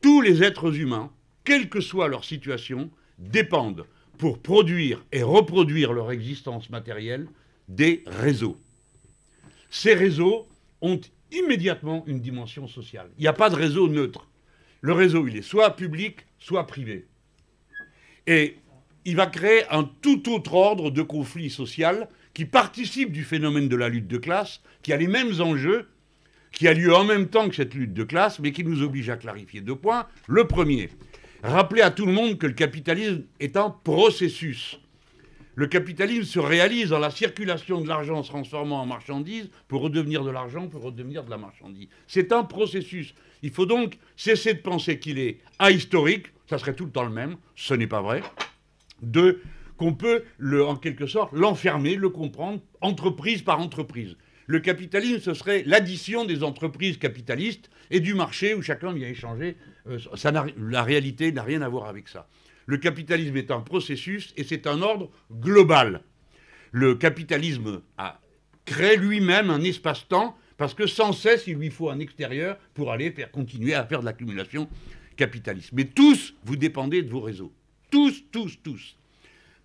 Tous les êtres humains, quelle que soit leur situation, dépendent pour produire et reproduire leur existence matérielle des réseaux. Ces réseaux ont immédiatement une dimension sociale. Il n'y a pas de réseau neutre. Le réseau, il est soit public, soit privé. Et il va créer un tout autre ordre de conflit social qui participe du phénomène de la lutte de classe, qui a les mêmes enjeux, qui a lieu en même temps que cette lutte de classe, mais qui nous oblige à clarifier 2 points. Le premier, rappeler à tout le monde que le capitalisme est un processus. Le capitalisme se réalise dans la circulation de l'argent se transformant en marchandise pour redevenir de l'argent, pour redevenir de la marchandise. C'est un processus. Il faut donc cesser de penser qu'il est ahistorique, ça serait tout le temps le même, ce n'est pas vrai. 2, qu'on peut, en quelque sorte, l'enfermer, le comprendre, entreprise par entreprise. Le capitalisme, ce serait l'addition des entreprises capitalistes et du marché où chacun vient échanger. La réalité n'a rien à voir avec ça. Le capitalisme est un processus et c'est un ordre global. Le capitalisme a créé lui-même un espace-temps parce que sans cesse, il lui faut un extérieur pour aller continuer à faire de l'accumulation capitaliste. Mais tous, vous dépendez de vos réseaux. Tous, tous, tous.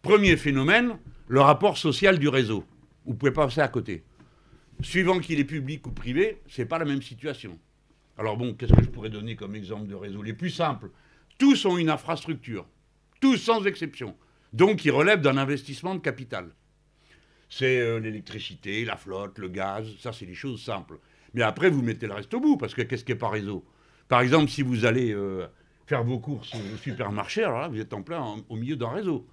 Premier phénomène, le rapport social du réseau. Vous ne pouvez pas passer à côté. Suivant qu'il est public ou privé, ce n'est pas la même situation. Alors bon, qu'est-ce que je pourrais donner comme exemple de réseau? Les plus simples. Tous ont une infrastructure. Tous sans exception. Donc ils relèvent d'un investissement de capital. C'est l'électricité, la flotte, le gaz, ça c'est des choses simples. Mais après, vous mettez le reste au bout, parce que qu'est-ce qui n'est pas réseau? Par exemple, si vous allez faire vos courses au supermarché, alors là, vous êtes en plein au milieu d'un réseau.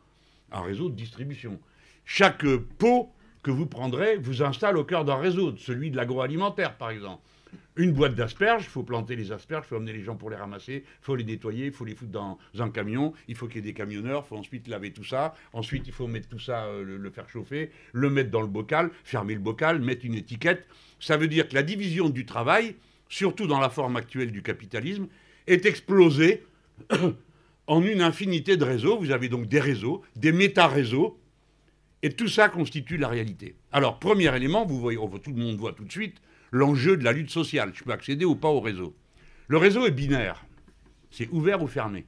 Un réseau de distribution. Chaque pot que vous prendrez vous installe au cœur d'un réseau, celui de l'agroalimentaire par exemple. Une boîte d'asperges, il faut planter les asperges, il faut amener les gens pour les ramasser, il faut les nettoyer, il faut les foutre dans un camion, il faut qu'il y ait des camionneurs, il faut ensuite laver tout ça, ensuite il faut mettre tout ça, le faire chauffer, le mettre dans le bocal, fermer le bocal, mettre une étiquette. Ça veut dire que la division du travail, surtout dans la forme actuelle du capitalisme, est explosée en une infinité de réseaux. Vous avez donc des réseaux, des méta-réseaux, et tout ça constitue la réalité. Alors, premier élément, vous voyez, tout le monde voit tout de suite l'enjeu de la lutte sociale. Je peux accéder ou pas au réseau. Le réseau est binaire. C'est ouvert ou fermé.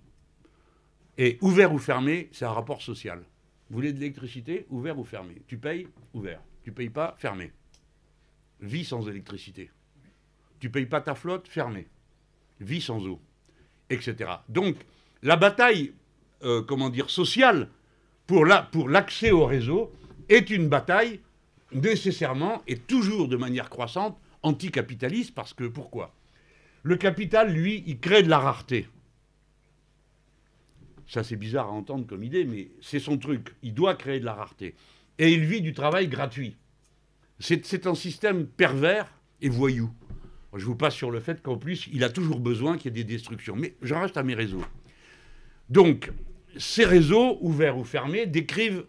Et ouvert ou fermé, c'est un rapport social. Vous voulez de l'électricité? Ouvert ou fermé? Tu payes? Ouvert. Tu payes pas? Fermé. Vie sans électricité. Tu payes pas ta flotte? Fermé. Vie sans eau. Etc. Donc, la bataille, sociale, pour l'accès au réseau, est une bataille nécessairement et toujours de manière croissante anticapitaliste, parce que, pourquoi? Le capital, lui, il crée de la rareté. Ça, c'est bizarre à entendre comme idée, mais c'est son truc. Il doit créer de la rareté. Et il vit du travail gratuit. C'est un système pervers et voyou. Je vous passe sur le fait qu'en plus, il a toujours besoin qu'il y ait des destructions. Mais j'en reste à mes réseaux. Donc, ces réseaux, ouverts ou fermés, décrivent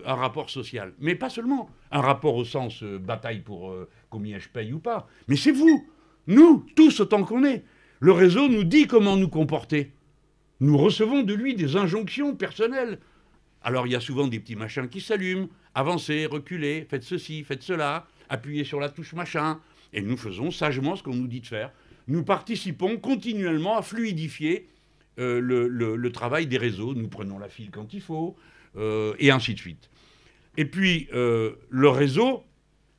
un rapport social. Mais pas seulement un rapport au sens bataille pour combien je paye ou pas. Mais c'est vous, nous, tous autant qu'on est. Le réseau nous dit comment nous comporter. Nous recevons de lui des injonctions personnelles. Alors il y a souvent des petits machins qui s'allument. Avancez, reculez, faites ceci, faites cela, appuyez sur la touche machin. Et nous faisons sagement ce qu'on nous dit de faire. Nous participons continuellement à fluidifier le travail des réseaux. Nous prenons la file quand il faut, et ainsi de suite. Et puis, le réseau,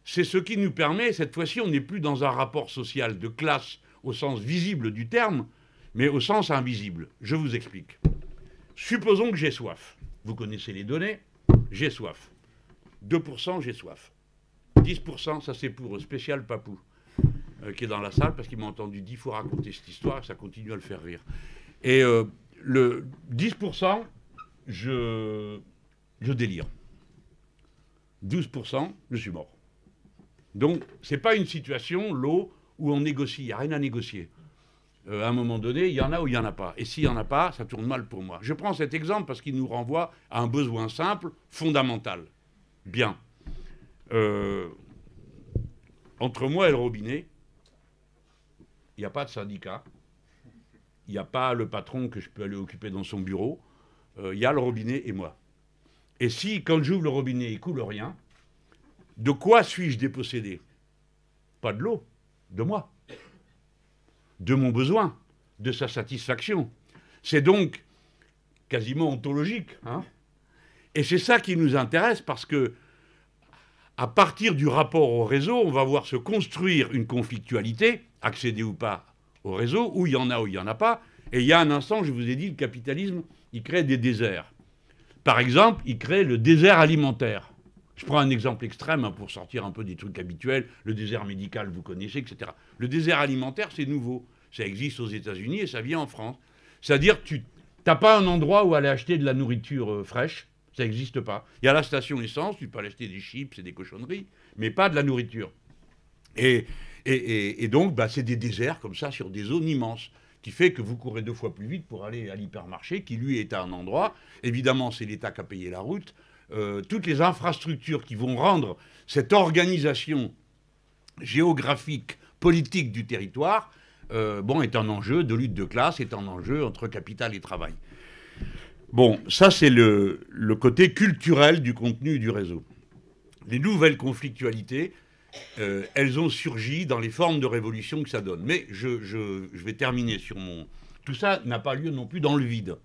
c'est ce qui nous permet, cette fois-ci, on n'est plus dans un rapport social de classe au sens visible du terme, mais au sens invisible. Je vous explique. Supposons que j'ai soif. Vous connaissez les données. J'ai soif. 2%, j'ai soif. 10%, ça c'est pour Spécial Papou, qui est dans la salle, parce qu'il m'a entendu 10 fois raconter cette histoire, et ça continue à le faire rire. Et le 10%, je délire. 12%, je suis mort. Donc, ce n'est pas une situation, l'eau, où on négocie. Il n'y a rien à négocier. À un moment donné, il y en a ou il n'y en a pas. Et s'il n'y en a pas, ça tourne mal pour moi. Je prends cet exemple parce qu'il nous renvoie à un besoin simple, fondamental. Bien. Entre moi et le robinet, il n'y a pas de syndicat. Il n'y a pas le patron que je peux aller occuper dans son bureau. Il y a le robinet et moi. Et si, quand j'ouvre le robinet, il ne coule rien, de quoi suis-je dépossédé? Pas de l'eau, de moi. De mon besoin. de sa satisfaction. C'est donc quasiment ontologique, hein. Et c'est ça qui nous intéresse, parce que à partir du rapport au réseau, on va voir se construire une conflictualité, accéder ou pas au réseau, où il y en a, où il n'y en a pas. Et il y a un instant, je vous ai dit, le capitalisme, il crée des déserts. Par exemple, il crée le désert alimentaire. Je prends un exemple extrême, hein, pour sortir un peu des trucs habituels. Le désert médical, vous connaissez, etc. Le désert alimentaire, c'est nouveau. Ça existe aux États-Unis et ça vient en France. C'est-à-dire, tu n'as pas un endroit où aller acheter de la nourriture fraîche. Ça n'existe pas. Il y a la station essence, tu peux aller acheter des chips et des cochonneries, mais pas de la nourriture. Et donc, bah, c'est des déserts comme ça, sur des zones immenses, qui fait que vous courez 2 fois plus vite pour aller à l'hypermarché, qui lui est à un endroit. Évidemment, c'est l'État qui a payé la route. Toutes les infrastructures qui vont rendre cette organisation géographique, politique du territoire, est un enjeu de lutte de classe, est un enjeu entre capital et travail. Bon, ça c'est le côté culturel du contenu du réseau. Les nouvelles conflictualités, elles ont surgi dans les formes de révolution que ça donne. Mais je vais terminer sur mon... Tout ça n'a pas lieu non plus dans le vide.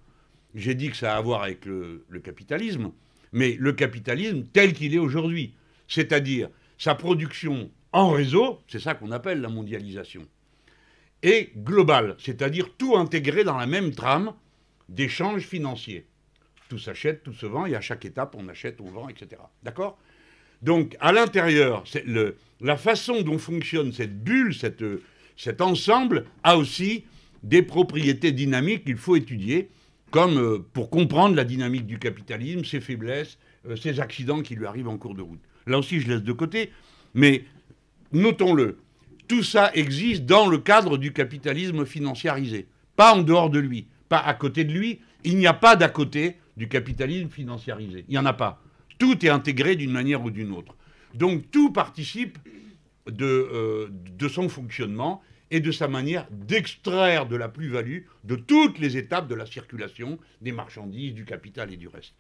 J'ai dit que ça a à voir avec le capitalisme, mais le capitalisme tel qu'il est aujourd'hui, c'est-à-dire sa production en réseau, c'est ça qu'on appelle la mondialisation, et globale, c'est-à-dire tout intégré dans la même trame d'échanges financiers. Tout s'achète, tout se vend, et à chaque étape, on achète, on vend, etc. D'accord ? Donc, à l'intérieur, la façon dont fonctionne cette bulle, cet ensemble, a aussi des propriétés dynamiques qu'il faut étudier, comme pour comprendre la dynamique du capitalisme, ses faiblesses, ses accidents qui lui arrivent en cours de route. Là aussi, je laisse de côté, mais notons-le, tout ça existe dans le cadre du capitalisme financiarisé, pas en dehors de lui. Pas à côté de lui, il n'y a pas d'à côté du capitalisme financiarisé. Il n'y en a pas. Tout est intégré d'une manière ou d'une autre. Donc tout participe de son fonctionnement et de sa manière d'extraire de la plus-value de toutes les étapes de la circulation des marchandises, du capital et du reste.